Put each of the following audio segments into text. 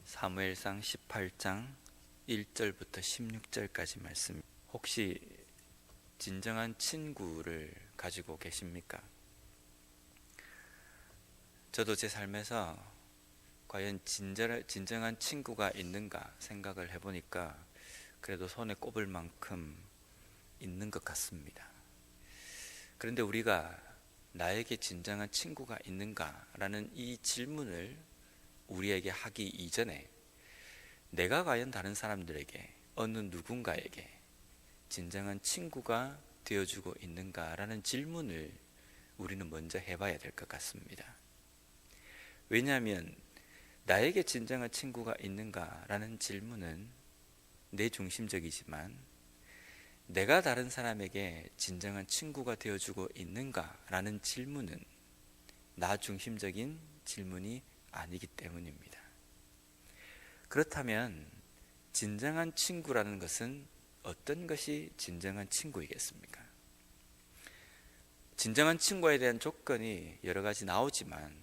사무엘상 18장 1절부터 16절까지 말씀. 혹시 진정한 친구를 가지고 계십니까? 저도 제 삶에서 과연 진정한 친구가 있는가 생각을 해보니까 그래도 손에 꼽을 만큼 있는 것 같습니다. 그런데 우리가 나에게 진정한 친구가 있는가라는 이 질문을 우리에게 하기 이전에 내가 과연 다른 사람들에게, 어느 누군가에게 진정한 친구가 되어주고 있는가라는 질문을 우리는 먼저 해봐야 될 것 같습니다. 왜냐하면 나에게 진정한 친구가 있는가라는 질문은 내 중심적이지만 내가 다른 사람에게 진정한 친구가 되어주고 있는가라는 질문은 나 중심적인 질문이 아니기 때문입니다. 그렇다면 진정한 친구라는 것은 어떤 것이 진정한 친구이겠습니까? 진정한 친구에 대한 조건이 여러 가지 나오지만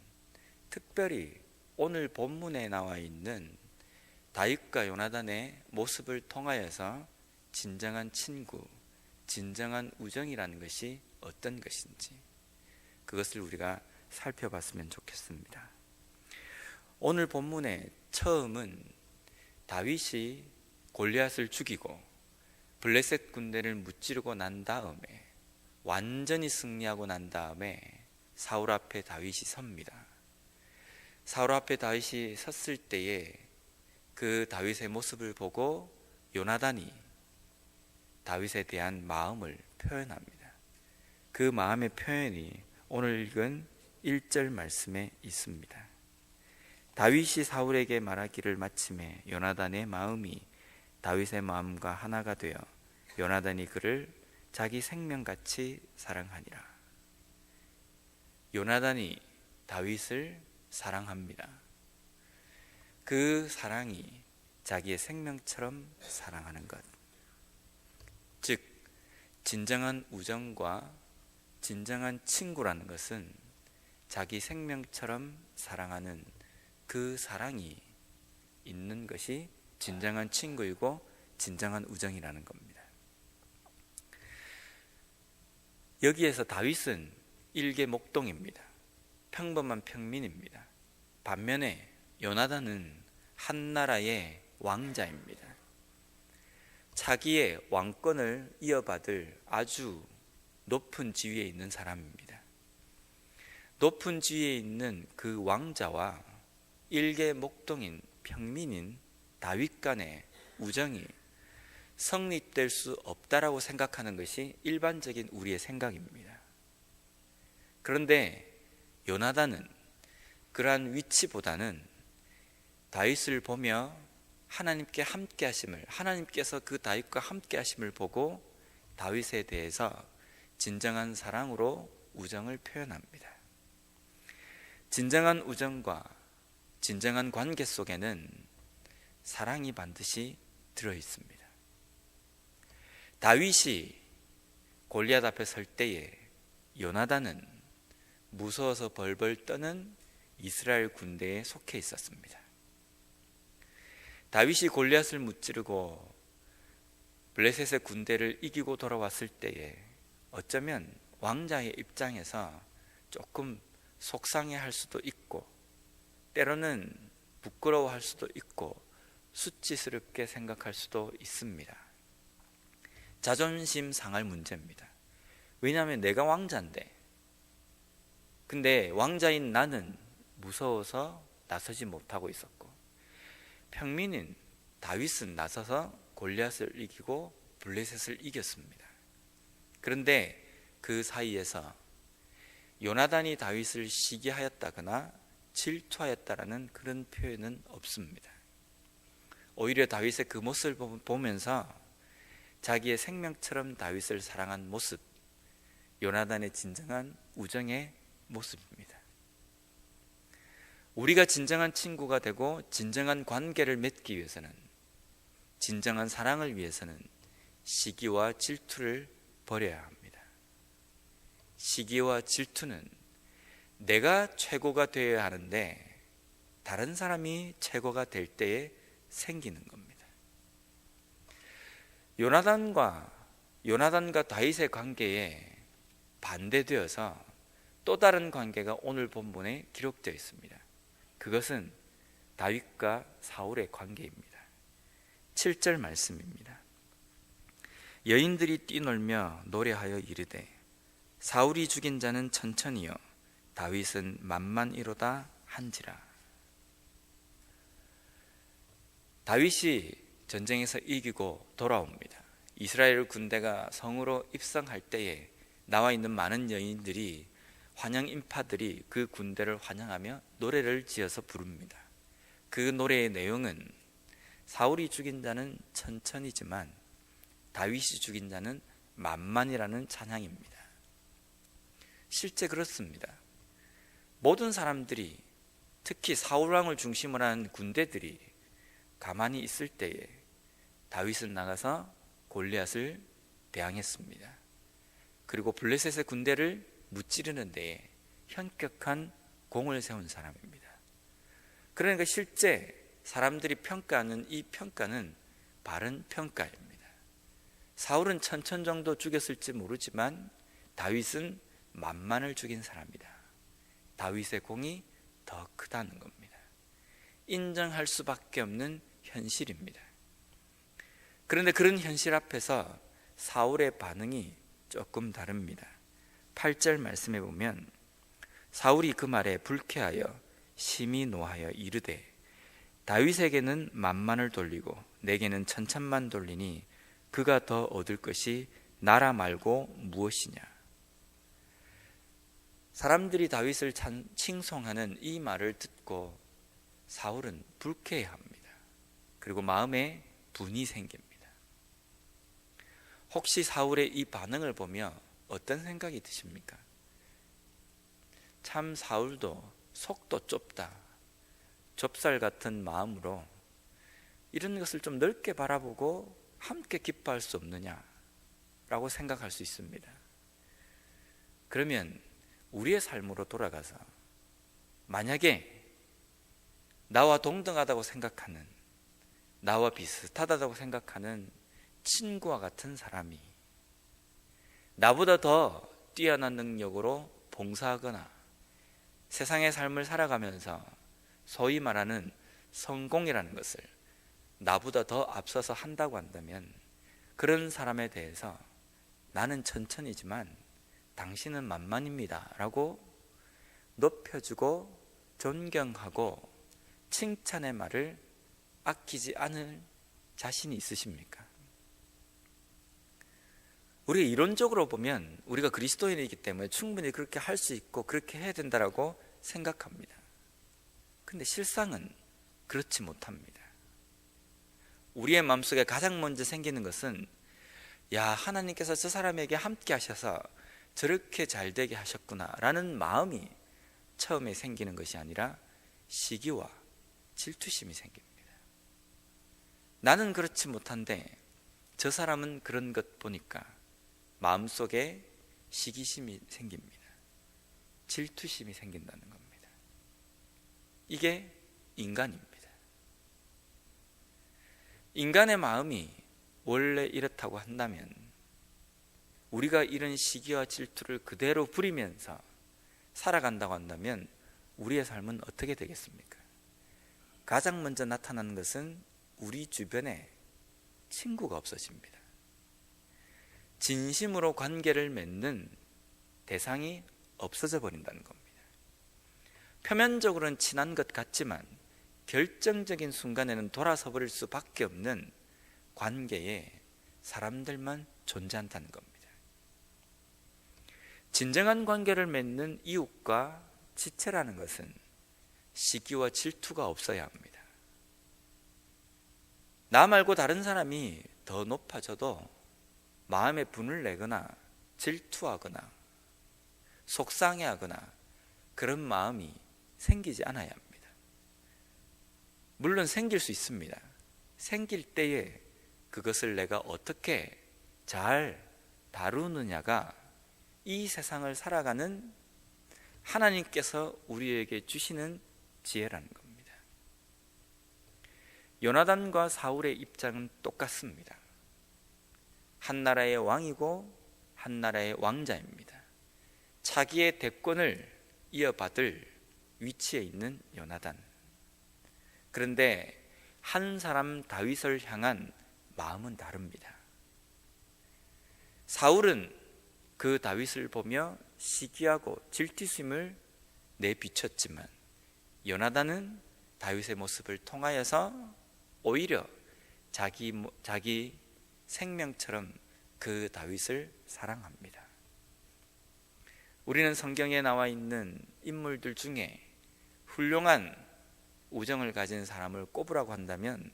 특별히 오늘 본문에 나와 있는 다윗과 요나단의 모습을 통하여서 진정한 친구, 진정한 우정이라는 것이 어떤 것인지 그것을 우리가 살펴봤으면 좋겠습니다. 오늘 본문의 처음은 다윗이 골리앗을 죽이고 블레셋 군대를 무찌르고 난 다음에 완전히 승리하고 난 다음에 사울 앞에 다윗이 섭니다. 사울 앞에 다윗이 섰을 때에 그 다윗의 모습을 보고 요나단이 다윗에 대한 마음을 표현합니다. 그 마음의 표현이 오늘 읽은 1절 말씀에 있습니다. 다윗이 사울에게 말하기를 마침에 요나단의 마음이 다윗의 마음과 하나가 되어 요나단이 그를 자기 생명같이 사랑하니라. 요나단이 다윗을 사랑합니다. 그 사랑이 자기의 생명처럼 사랑하는 것, 즉 진정한 우정과 진정한 친구라는 것은 자기 생명처럼 사랑하는 그 사랑이 있는 것이 진정한 친구이고 진정한 우정이라는 겁니다. 여기에서 다윗은 일개 목동입니다. 평범한 평민입니다. 반면에 요나단은 한 나라의 왕자입니다. 자기의 왕권을 이어받을 아주 높은 지위에 있는 사람입니다. 높은 지위에 있는 그 왕자와 일개 목동인 평민인 다윗 간의 우정이 성립될 수 없다라고 생각하는 것이 일반적인 우리의 생각입니다. 그런데 요나단은 그러한 위치보다는 다윗을 보며 하나님께 함께 하심을, 하나님께서 그 다윗과 함께 하심을 보고 다윗에 대해서 진정한 사랑으로 우정을 표현합니다. 진정한 우정과 진정한 관계 속에는 사랑이 반드시 들어 있습니다. 다윗이 골리앗 앞에 설 때에 요나단은 무서워서 벌벌 떠는 이스라엘 군대에 속해 있었습니다. 다윗이 골리앗을 무찌르고 블레셋의 군대를 이기고 돌아왔을 때에 어쩌면 왕자의 입장에서 조금 속상해할 수도 있고 때로는 부끄러워할 수도 있고 수치스럽게 생각할 수도 있습니다. 자존심 상할 문제입니다. 왜냐하면 내가 왕자인데, 근데 왕자인 나는 무서워서 나서지 못하고 있었고 평민인 다윗은 나서서 골리앗을 이기고 블레셋을 이겼습니다. 그런데 그 사이에서 요나단이 다윗을 시기하였다거나 질투하였다라는 그런 표현은 없습니다. 오히려 다윗의 그 모습을 보면서 자기의 생명처럼 다윗을 사랑한 모습, 요나단의 진정한 우정의 모습입니다. 우리가 진정한 친구가 되고 진정한 관계를 맺기 위해서는, 진정한 사랑을 위해서는 시기와 질투를 버려야 합니다. 시기와 질투는 내가 최고가 되어야 하는데 다른 사람이 최고가 될 때에 생기는 겁니다. 요나단과 다윗의 관계에 반대되어서 또 다른 관계가 오늘 본문에 기록되어 있습니다. 그것은 다윗과 사울의 관계입니다. 7절 말씀입니다. 여인들이 뛰놀며 노래하여 이르되 사울이 죽인 자는 천천히요 다윗은 만만이로다 한지라. 다윗이 전쟁에서 이기고 돌아옵니다. 이스라엘 군대가 성으로 입성할 때에 나와 있는 많은 여인들이, 환영 인파들이 그 군대를 환영하며 노래를 지어서 부릅니다. 그 노래의 내용은 사울이 죽인 자는 천천히지만 다윗이 죽인 자는 만만이라는 찬양입니다. 실제 그렇습니다. 모든 사람들이, 특히 사울왕을 중심으로 한 군대들이 가만히 있을 때에 다윗은 나가서 골리앗을 대항했습니다. 그리고 블레셋의 군대를 무찌르는 데에 현격한 공을 세운 사람입니다. 그러니까 실제 사람들이 평가하는 이 평가는 바른 평가입니다. 사울은 천천 정도 죽였을지 모르지만 다윗은 만만을 죽인 사람이다. 다윗의 공이 더 크다는 겁니다. 인정할 수밖에 없는 현실입니다. 그런데 그런 현실 앞에서 사울의 반응이 조금 다릅니다. 8절 말씀해 보면 사울이 그 말에 불쾌하여 심히 노하여 이르되 다윗에게는 만만을 돌리고 내게는 천천만 돌리니 그가 더 얻을 것이 나라 말고 무엇이냐. 사람들이 다윗을 칭송하는 이 말을 듣고 사울은 불쾌해합니다. 그리고 마음에 분이 생깁니다. 혹시 사울의 이 반응을 보며 어떤 생각이 드십니까? 참 사울도 속도 좁다, 좁쌀 같은 마음으로 이런 것을 좀 넓게 바라보고 함께 기뻐할 수 없느냐라고 생각할 수 있습니다. 그러면 우리의 삶으로 돌아가서 만약에 나와 동등하다고 생각하는, 나와 비슷하다고 생각하는 친구와 같은 사람이 나보다 더 뛰어난 능력으로 봉사하거나 세상의 삶을 살아가면서 소위 말하는 성공이라는 것을 나보다 더 앞서서 한다고 한다면 그런 사람에 대해서 나는 천천히지만 당신은 만만입니다 라고 높여주고 존경하고 칭찬의 말을 아끼지 않을 자신이 있으십니까? 우리가 이론적으로 보면 우리가 그리스도인이기 때문에 충분히 그렇게 할 수 있고 그렇게 해야 된다고 생각합니다. 근데 실상은 그렇지 못합니다. 우리의 마음속에 가장 먼저 생기는 것은 야, 하나님께서 저 사람에게 함께 하셔서 저렇게 잘 되게 하셨구나 라는 마음이 처음에 생기는 것이 아니라 시기와 질투심이 생깁니다. 나는 그렇지 못한데 저 사람은 그런 것 보니까 마음속에 시기심이 생깁니다. 질투심이 생긴다는 겁니다. 이게 인간입니다. 인간의 마음이 원래 이렇다고 한다면 우리가 이런 시기와 질투를 그대로 부리면서 살아간다고 한다면 우리의 삶은 어떻게 되겠습니까? 가장 먼저 나타나는 것은 우리 주변에 친구가 없어집니다. 진심으로 관계를 맺는 대상이 없어져 버린다는 겁니다. 표면적으로는 친한 것 같지만 결정적인 순간에는 돌아서 버릴 수밖에 없는 관계에 사람들만 존재한다는 겁니다. 진정한 관계를 맺는 이웃과 지체라는 것은 시기와 질투가 없어야 합니다. 나 말고 다른 사람이 더 높아져도 마음에 분을 내거나 질투하거나 속상해하거나 그런 마음이 생기지 않아야 합니다. 물론 생길 수 있습니다. 생길 때에 그것을 내가 어떻게 잘 다루느냐가 이 세상을 살아가는 하나님께서 우리에게 주시는 지혜라는 겁니다. 요나단과 사울의 입장은 똑같습니다. 한 나라의 왕이고 한 나라의 왕자입니다. 자기의 대권을 이어받을 위치에 있는 요나단. 그런데 한 사람 다윗을 향한 마음은 다릅니다. 사울은 그 다윗을 보며 시기하고 질투심을 내비쳤지만 요나단은 다윗의 모습을 통하여서 오히려 자기 생명처럼 그 다윗을 사랑합니다. 우리는 성경에 나와 있는 인물들 중에 훌륭한 우정을 가진 사람을 꼽으라고 한다면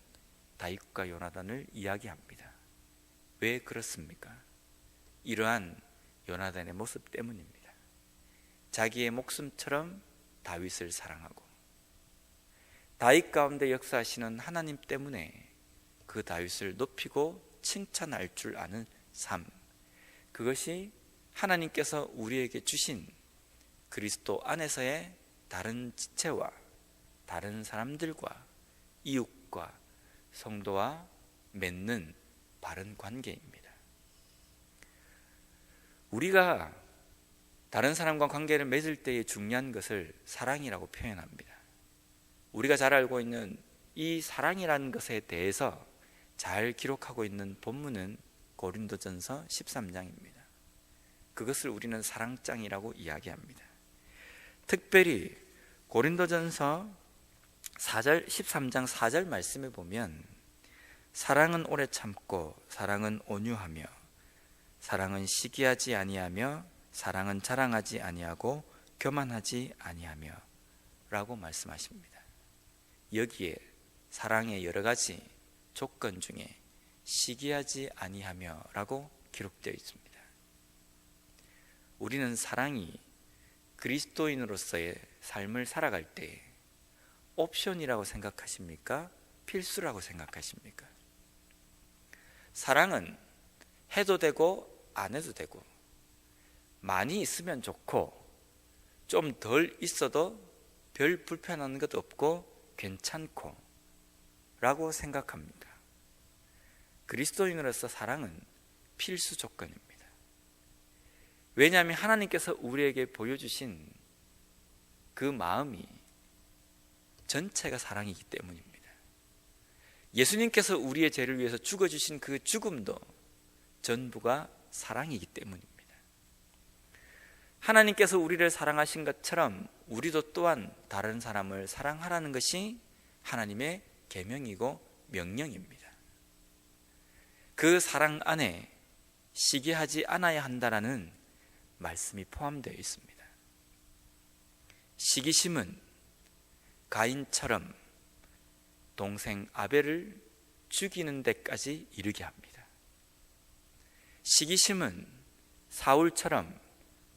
다윗과 요나단을 이야기합니다. 왜 그렇습니까? 이러한 요나단의 모습 때문입니다. 자기의 목숨처럼 다윗을 사랑하고 다윗 가운데 역사하시는 하나님 때문에 그 다윗을 높이고 칭찬할 줄 아는 삶, 그것이 하나님께서 우리에게 주신 그리스도 안에서의 다른 지체와 다른 사람들과 이웃과 성도와 맺는 바른 관계입니다. 우리가 다른 사람과 관계를 맺을 때의 중요한 것을 사랑이라고 표현합니다. 우리가 잘 알고 있는 이 사랑이라는 것에 대해서 잘 기록하고 있는 본문은 고린도전서 13장입니다. 그것을 우리는 사랑장이라고 이야기합니다. 특별히 고린도전서 13장 4절 말씀에 보면 사랑은 오래 참고 사랑은 온유하며 사랑은 시기하지 아니하며 사랑은 자랑하지 아니하고 교만하지 아니하며 라고 말씀하십니다. 여기에 사랑의 여러 가지 조건 중에 시기하지 아니하며 라고 기록되어 있습니다. 우리는 사랑이 그리스도인으로서의 삶을 살아갈 때 옵션이라고 생각하십니까? 필수라고 생각하십니까? 사랑은 해도 되고 안 해도 되고 많이 있으면 좋고 좀 덜 있어도 별 불편한 것 없고 괜찮고 라고 생각합니다. 그리스도인으로서 사랑은 필수 조건입니다. 왜냐하면 하나님께서 우리에게 보여주신 그 마음이 전체가 사랑이기 때문입니다. 예수님께서 우리의 죄를 위해서 죽어주신 그 죽음도 전부가 사랑이기 때문입니다. 하나님께서 우리를 사랑하신 것처럼 우리도 또한 다른 사람을 사랑하라는 것이 하나님의 계명이고 명령입니다. 그 사랑 안에 시기하지 않아야 한다라는 말씀이 포함되어 있습니다. 시기심은 가인처럼 동생 아벨을 죽이는 데까지 이르게 합니다. 시기심은 사울처럼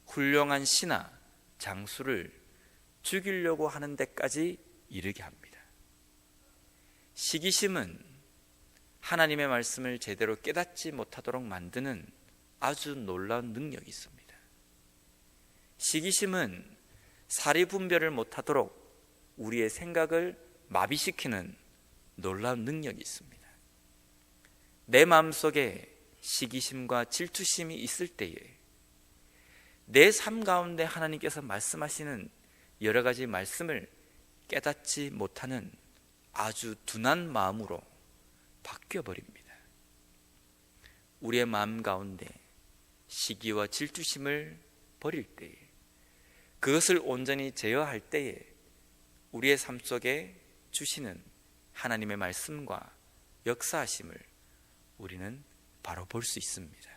훌륭한 신하 장수를 죽이려고 하는 데까지 이르게 합니다. 시기심은 하나님의 말씀을 제대로 깨닫지 못하도록 만드는 아주 놀라운 능력이 있습니다. 시기심은 사리 분별을 못하도록 우리의 생각을 마비시키는 놀라운 능력이 있습니다. 내 마음속에 시기심과 질투심이 있을 때에 내 삶 가운데 하나님께서 말씀하시는 여러 가지 말씀을 깨닫지 못하는 아주 둔한 마음으로 바뀌어버립니다. 우리의 마음 가운데 시기와 질투심을 버릴 때에, 그것을 온전히 제어할 때에 우리의 삶 속에 주시는 하나님의 말씀과 역사하심을 우리는 바로 볼 수 있습니다.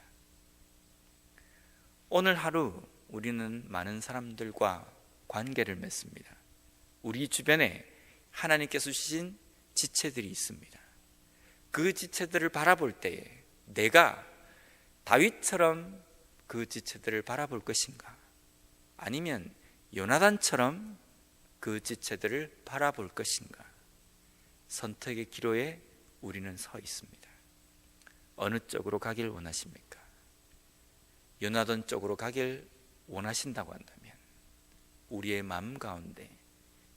오늘 하루 우리는 많은 사람들과 관계를 맺습니다. 우리 주변에 하나님께서 주신 지체들이 있습니다. 그 지체들을 바라볼 때에 내가 다윗처럼 그 지체들을 바라볼 것인가, 아니면 요나단처럼 그 지체들을 바라볼 것인가, 선택의 기로에 우리는 서 있습니다. 어느 쪽으로 가길 원하십니까? 요나단 쪽으로 가길 원하신다고 한다면 우리의 마음 가운데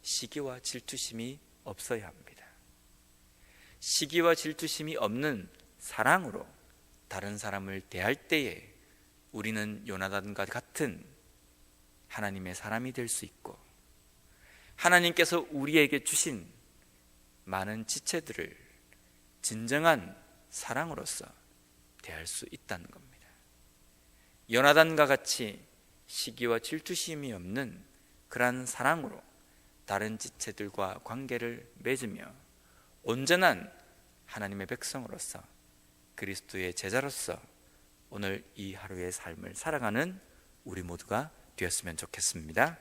시기와 질투심이 없어야 합니다. 시기와 질투심이 없는 사랑으로 다른 사람을 대할 때에 우리는 요나단과 같은 하나님의 사람이 될 수 있고, 하나님께서 우리에게 주신 많은 지체들을 진정한 사랑으로서 대할 수 있다는 겁니다. 요나단과 같이 시기와 질투심이 없는 그러한 사랑으로 다른 지체들과 관계를 맺으며 온전한 하나님의 백성으로서 그리스도의 제자로서 오늘 이 하루의 삶을 살아가는 우리 모두가 되었으면 좋겠습니다.